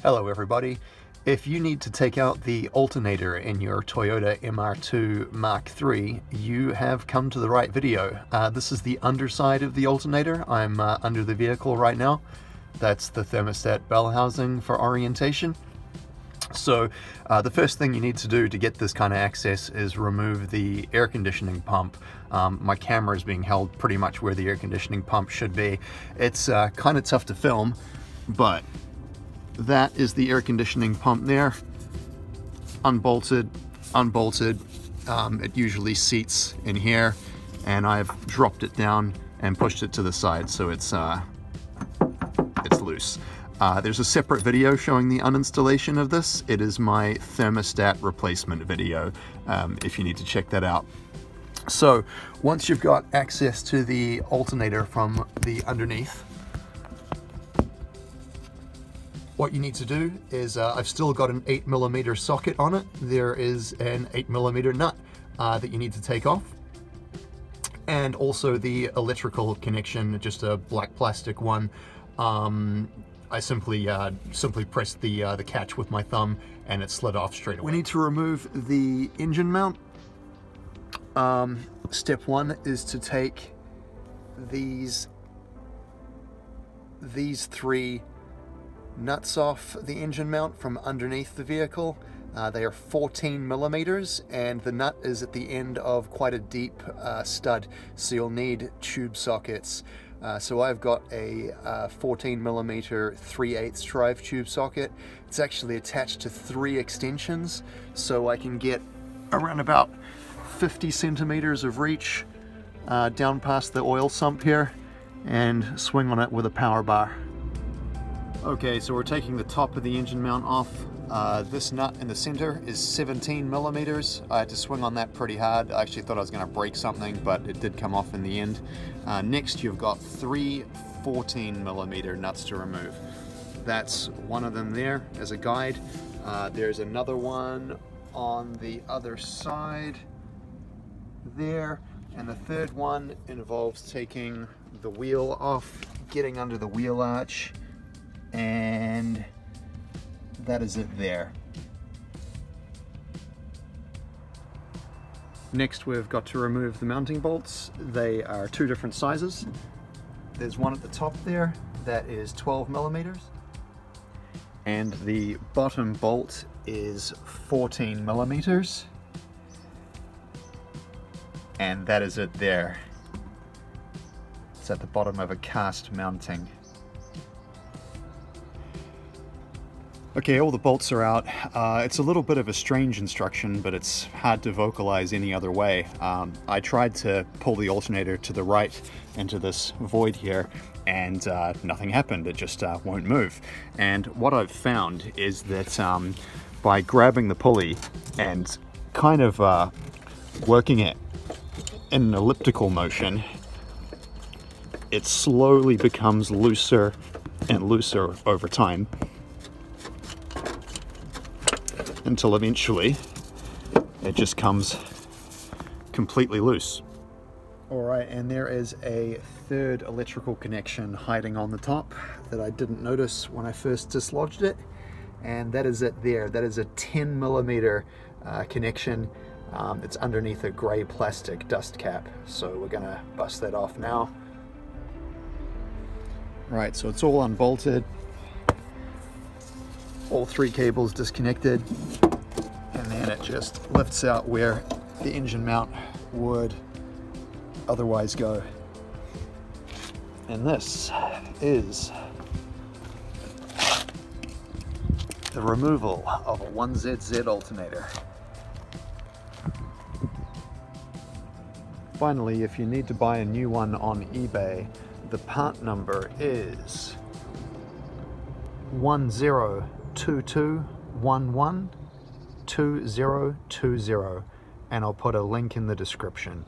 Hello everybody. If you need to take out the alternator in your Toyota MR2 Mark III, you have come to the right video. This is the underside of the alternator. I'm under the vehicle right now. That's the thermostat bell housing for orientation. So the first thing you need to do to get this kind of access is remove the air conditioning pump. My camera is being held pretty much where the air conditioning pump should be. It's kind of tough to film, but that is the air conditioning pump there, unbolted. It usually seats in here, and I've dropped it down and pushed it to the side, so it's loose. There's a separate video showing the uninstallation of this. It is my thermostat replacement video, if you need to check that out. So once you've got access to the alternator from the underneath, what you need to do is, I've still got an 8mm socket on it. There is an 8mm nut that you need to take off. And also the electrical connection, just a black plastic one. I simply pressed the catch with my thumb and it slid off straight away. We need to remove the engine mount. Step one is to take these three nuts off the engine mount from underneath the vehicle. They are 14mm, and the nut is at the end of quite a deep stud, so you'll need tube sockets. So I've got a 14mm 3/8 drive tube socket. It's actually attached to 3 extensions, so I can get around about 50 centimeters of reach down past the oil sump here and swing on it with a power bar. Okay, so we're taking the top of the engine mount off. This nut in the center is 17mm. I had to swing on that pretty hard. I actually thought I was going to break something, but it did come off in the end. Next, you've got 3 14mm nuts to remove. That's one of them there as a guide. There's another one on the other side there. And the third one involves taking the wheel off, getting under the wheel arch, and that is it there. Next, we've got to remove the mounting bolts. They are 2 different sizes. There's one at the top there that is 12mm, and the bottom bolt is 14mm, and that is it there. It's at the bottom of a cast mounting. Okay, all the bolts are out. It's a little bit of a strange instruction, but it's hard to vocalize any other way. I tried to pull the alternator to the right into this void here, and nothing happened. It just won't move. And what I've found is that by grabbing the pulley and kind of working it in an elliptical motion, it slowly becomes looser and looser over time, until eventually it just comes completely loose. Alright, and there is a third electrical connection hiding on the top that I didn't notice when I first dislodged it, and that is it there. That is a 10mm connection. It's underneath a grey plastic dust cap, so we're gonna bust that off now. Right, so it's all unbolted. All 3 cables disconnected, and then it just lifts out where the engine mount would otherwise go. And this is the removal of a 1ZZ alternator. Finally, if you need to buy a new one on eBay, the part number is 1022112020, and I'll put a link in the description.